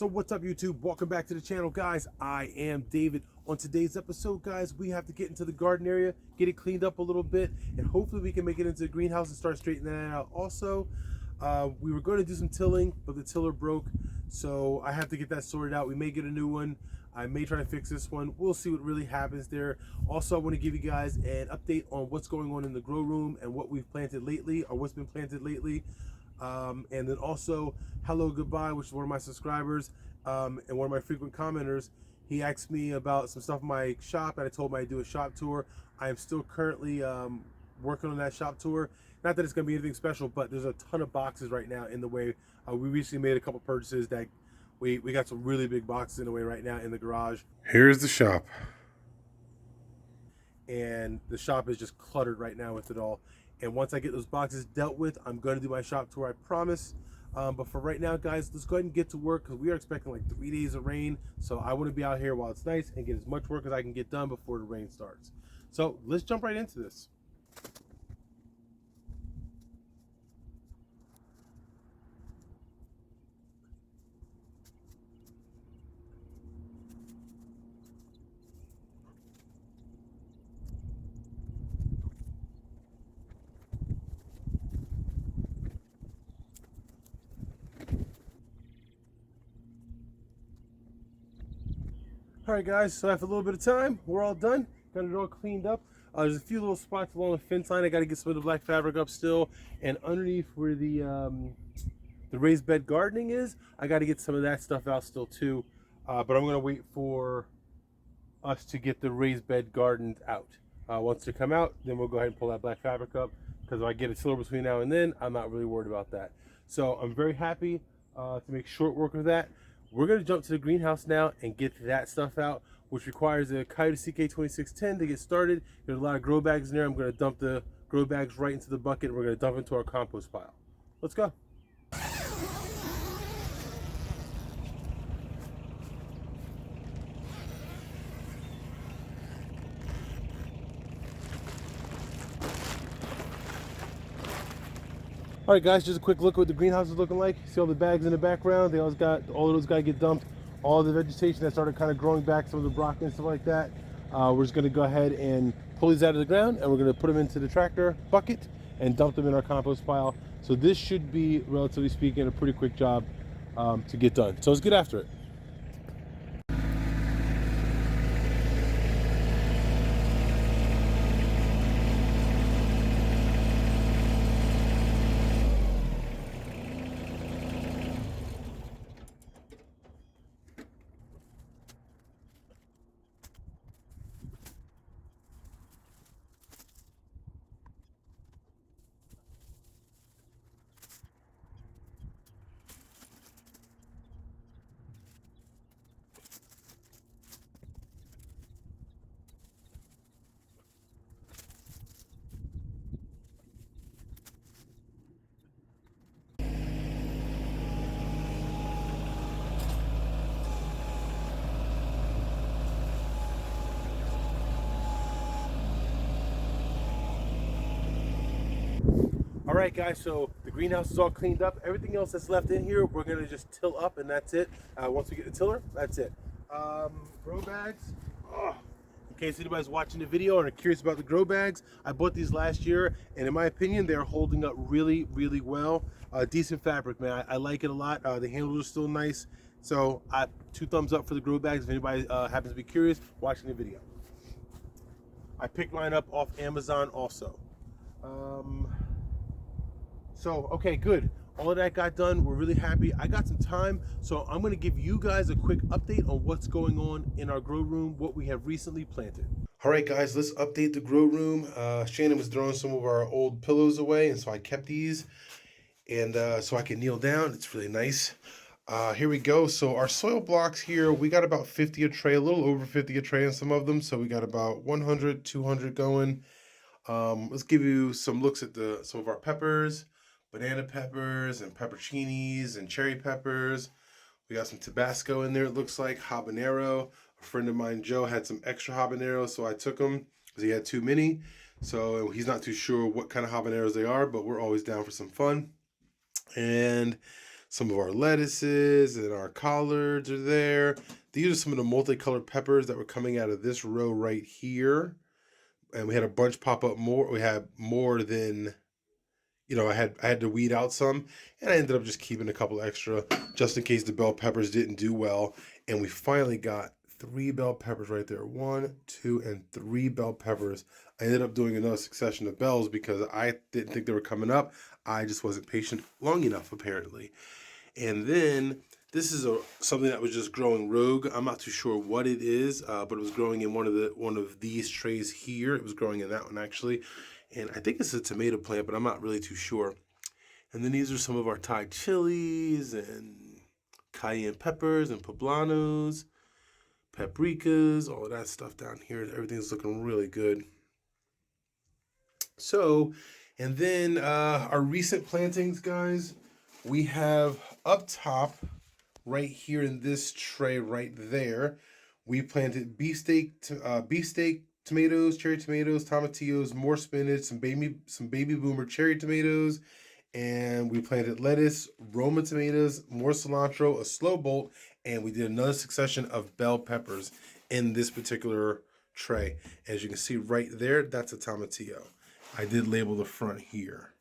So what's up, YouTube? Welcome back to the channel, guys. I am David. On today's episode, guys, we have to get into the garden area, get it cleaned up a little bit, and hopefully we can make it into the greenhouse and start straightening that out. Also, we were going to do some tilling, but the tiller broke, so I have to get that sorted out. We may get a new one. I may try to fix this one. We'll see what really happens there. Also, I want to give you guys an update on what's going on in the grow room and what we've planted lately, or what's been planted lately. And then also Hello Goodbye, which is one of my subscribers and one of my frequent commenters. He asked me about some stuff in my shop, and I told him I'd do a shop tour. I am still currently working on that shop tour. Not that it's going to be anything special, but there's a ton of boxes right now in the way. We recently made a couple purchases that we got some really big boxes in the way right now in the garage. Here's the shop. And the shop is just cluttered right now with it all. And once I get those boxes dealt with, I'm going to do my shop tour, I promise. But for right now, guys, let's go ahead and get to work, because we are expecting like 3 days of rain. So I want to be out here while it's nice and get as much work as I can get done before the rain starts. So let's jump right into this. All right, guys, so after a little bit of time, we're all done. Got it all cleaned up. There's a few little spots along the fence line. I got to get some of the black fabric up still. And underneath where the raised bed gardening is, I got to get some of that stuff out still too. But I'm going to wait for us to get the raised bed gardens out. Once they come out, then we'll go ahead and pull that black fabric up, because if I get a tiller between now and then, I'm not really worried about that. So I'm very happy to make short work of that. We're going to jump to the greenhouse now and get that stuff out, which requires a Coyote CK2610 to get started. There's a lot of grow bags in there. I'm going to dump the grow bags right into the bucket, and we're going to dump into our compost pile. Let's go. All right, guys, just a quick look at what the greenhouse is looking like. See all the bags in the background? All of those got to get dumped. All the vegetation that started kind of growing back, some of the broccoli and stuff like that. We're just going to go ahead and pull these out of the ground, and we're going to put them into the tractor bucket and dump them in our compost pile. So this should be, relatively speaking, a pretty quick job to get done. So let's get after it. All right, guys, so the greenhouse is all cleaned up. Everything else that's left in here, we're gonna just till up, and that's it. Once we get the tiller, that's it. Grow bags. Oh, in case anybody's watching the video and are curious about the grow bags, I bought these last year, and in my opinion, they're holding up really, really well. Decent fabric, man. I like it a lot. The handles are still nice. So 2 thumbs up for the grow bags if anybody happens to be curious watching the video. I picked mine up off Amazon also. So, okay, good. All of that got done. We're really happy. I got some time, so I'm going to give you guys a quick update on what's going on in our grow room, what we have recently planted. All right, guys, let's update the grow room. Shannon was throwing some of our old pillows away, and so I kept these, and so I can kneel down. It's really nice. Here we go. So our soil blocks here, we got about 50 a tray, a little over 50 a tray on some of them. So we got about 100, 200 going. Let's give you some looks at some of our peppers. Banana peppers and pepperoncinis and cherry peppers. We got some Tabasco in there, it looks like, habanero. A friend of mine, Joe, had some extra habaneros, so I took them because he had too many. So he's not too sure what kind of habaneros they are, but we're always down for some fun. And Some of our lettuces and our collards are there. These are some of the multicolored peppers that were coming out of this row right here. And we had a bunch pop up more. We had more than, I had to weed out some, and I ended up just keeping a couple extra just in case the bell peppers didn't do well. And we finally got 3 bell peppers right there. 1, 2, and 3 bell peppers. I ended up doing another succession of bells because I didn't think they were coming up. I just wasn't patient long enough, apparently. And then this is something that was just growing rogue. I'm not too sure what it is, but it was growing in one of these trays here. It was growing in that one actually, and I think it's a tomato plant, but I'm not really too sure. And then these are some of our Thai chilies and cayenne peppers and poblanos, paprikas, all of that stuff down here. Everything's looking really good. So, and then our recent plantings, guys, we have up top right here in this tray right there, we planted beefsteak tomatoes, cherry tomatoes, tomatillos, more spinach, some baby boomer cherry tomatoes, and we planted lettuce, Roma tomatoes, more cilantro, a slow bolt, and we did another succession of bell peppers in this particular tray. As you can see right there, that's a tomatillo. I did label the front here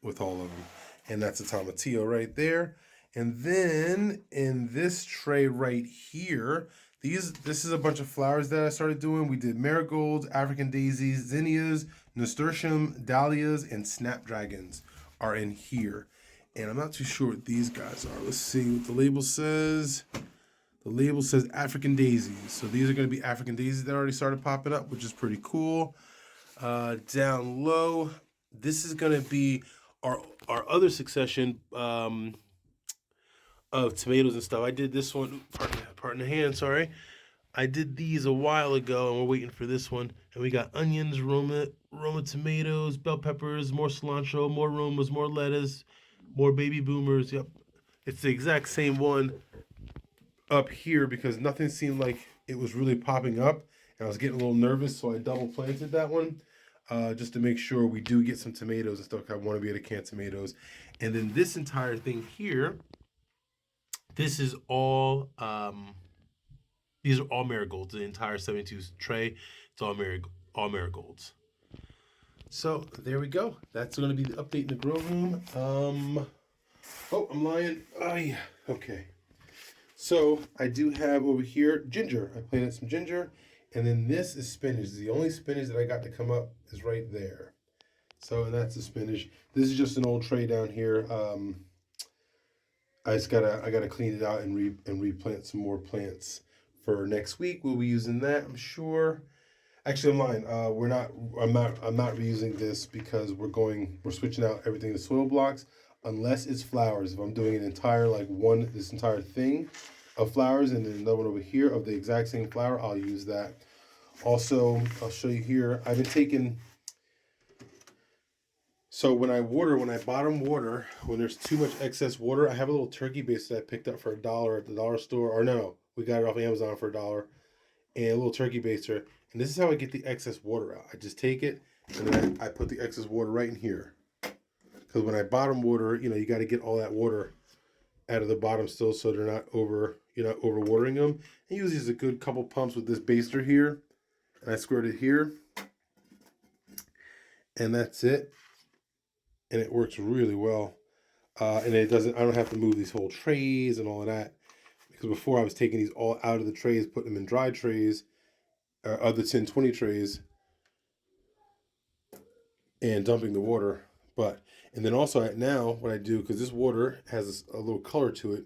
with all of them, and that's a tomatillo right there. And then in this tray right here, this is a bunch of flowers that I started doing. We did marigolds, African daisies, zinnias, nasturtium, dahlias, and snapdragons are in here. And I'm not too sure what these guys are. Let's see what the label says. The label says African daisies. So these are going to be African daisies that already started popping up, which is pretty cool. Down low, this is going to be our other succession of tomatoes and stuff. I did this one, pardon the hand, sorry. I did these a while ago, and we're waiting for this one. And we got onions, Roma tomatoes, bell peppers, more cilantro, more Romas, more lettuce, more baby boomers. Yep, it's the exact same one up here because nothing seemed like it was really popping up, and I was getting a little nervous, so I double planted that one. Just to make sure we do get some tomatoes and stuff. I want to be able to can tomatoes. And then this entire thing here, this is all, these are all marigolds. The entire 72 tray, it's all marigolds. So there we go. That's going to be the update in the grow room. Oh, I'm lying. Oh, yeah. Okay. So I do have over here ginger. I planted some ginger. And then this is spinach. The only spinach that I got to come up is right there. So, and that's the spinach. This is just an old tray down here. I gotta clean it out and replant some more plants for next week. We'll be using that, I'm sure. Actually, I'm lying. I'm not reusing this because we're switching out everything to soil blocks unless it's flowers. If I'm doing an entire this entire thing of flowers and then another one over here of the exact same flower, I'll use that. Also, I'll show you here. I've been taking. So when I bottom water, when there's too much excess water, I have a little turkey base that I picked up for $1 at the dollar store. Or no, we got it off Amazon for $1, and a little turkey baster. And this is how I get the excess water out. I just take it and then I put the excess water right in here. Because when I bottom water, you got to get all that water out of the bottom still, so they're not overwatering them. And usually it's a good couple pumps with this baster here, and I squirt it here, and that's it. And it works really well. And I don't have to move these whole trays and all of that. Because before I was taking these all out of the trays, putting them in dry trays, or other 10-20 trays, and dumping the water. And then also now what I do, because this water has a little color to it,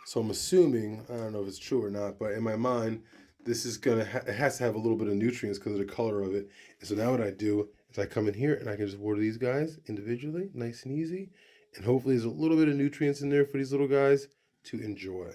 so I'm assuming, I don't know if it's true or not, but in my mind, this is it has to have a little bit of nutrients because of the color of it. And so now what I do is I come in here and I can just water these guys individually, nice and easy. And hopefully there's a little bit of nutrients in there for these little guys to enjoy.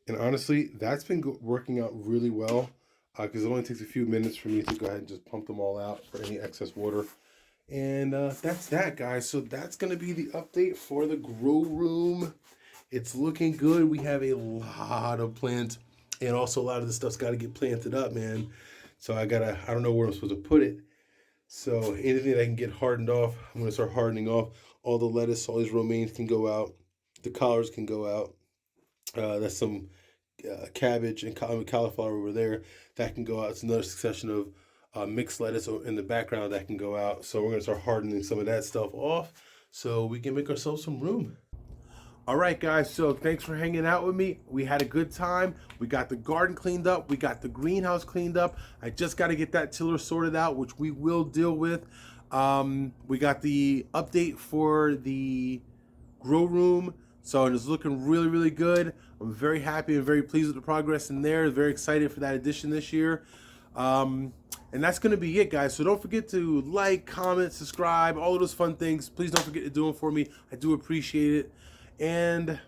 And honestly, that's been working out really well. because it only takes a few minutes for me to go ahead and just pump them all out for any excess water. And that's that, guys. So that's going to be the update for the grow room. It's looking good. We have a lot of plants, and also a lot of the stuff's got to get planted up, man. So I don't know where I'm supposed to put it. So anything that can get hardened off, I'm going to start hardening off. All the lettuce, all these romaines can go out. The collards can go out. That's some cabbage and cauliflower over there that can go out. It's another succession of mixed lettuce in the background that can go out. So we're going to start hardening some of that stuff off so we can make ourselves some room. All right, guys, so thanks for hanging out with me. We had a good time. We got the garden cleaned up. We got the greenhouse cleaned up. I just got to get that tiller sorted out, which we will deal with. We got the update for the grow room. So it's looking really, really good. I'm very happy and very pleased with the progress in there. Very excited for that addition this year. And that's going to be it, guys. So don't forget to like, comment, subscribe, all of those fun things. Please don't forget to do them for me. I do appreciate it. And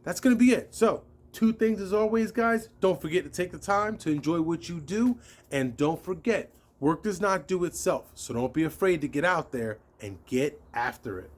that's going to be it. So 2 things as always, guys. Don't forget to take the time to enjoy what you do. And don't forget, work does not do itself. So don't be afraid to get out there and get after it.